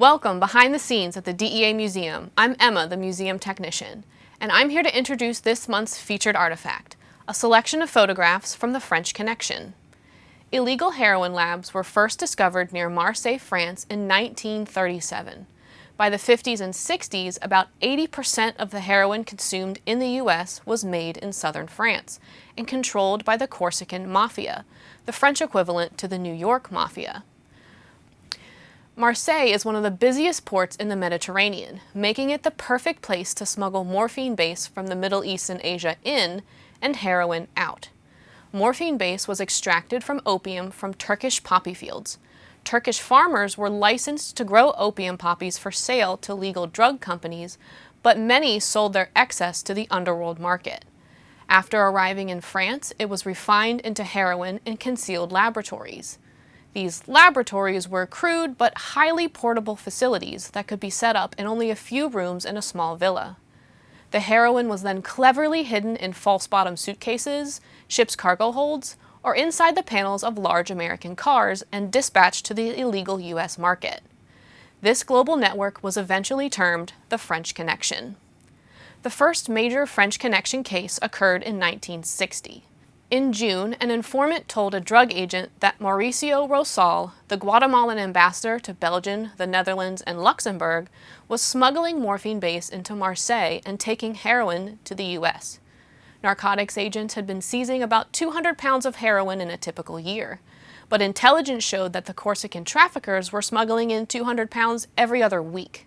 Welcome behind the scenes at the DEA Museum. I'm Emma, the museum technician, and I'm here to introduce this month's featured artifact, a selection of photographs from the French Connection. Illegal heroin labs were first discovered near Marseilles, France in 1937. By the 50s and 60s, about 80% of the heroin consumed in the U.S. was made in southern France and controlled by the Corsican Mafia, the French equivalent to the New York Mafia. Marseille is one of the busiest ports in the Mediterranean, making it the perfect place to smuggle morphine base from the Middle East and Asia in and heroin out. Morphine base was extracted from opium from Turkish poppy fields. Turkish farmers were licensed to grow opium poppies for sale to legal drug companies, but many sold their excess to the underworld market. After arriving in France, it was refined into heroin in concealed laboratories. These laboratories were crude but highly portable facilities that could be set up in only a few rooms in a small villa. The heroin was then cleverly hidden in false-bottom suitcases, ships' cargo holds, or inside the panels of large American cars and dispatched to the illegal U.S. market. This global network was eventually termed the French Connection. The first major French Connection case occurred in 1960. In June, an informant told a drug agent that Mauricio Rosal, the Guatemalan ambassador to Belgium, the Netherlands, and Luxembourg, was smuggling morphine base into Marseille and taking heroin to the U.S. Narcotics agents had been seizing about 200 pounds of heroin in a typical year, but intelligence showed that the Corsican traffickers were smuggling in 200 pounds every other week.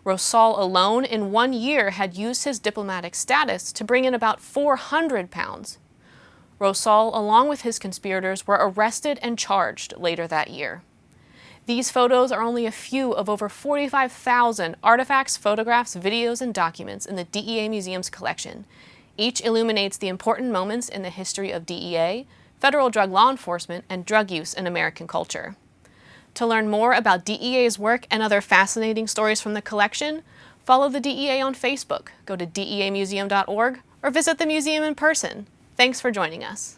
Rosal alone in 1 year had used his diplomatic status to bring in about 400 pounds. Rosal, along with his conspirators, were arrested and charged later that year. These photos are only a few of over 45,000 artifacts, photographs, videos, and documents in the DEA Museum's collection. Each illuminates the important moments in the history of DEA, federal drug law enforcement, and drug use in American culture. To learn more about DEA's work and other fascinating stories from the collection, follow the DEA on Facebook, go to deamuseum.org, or visit the museum in person. Thanks for joining us.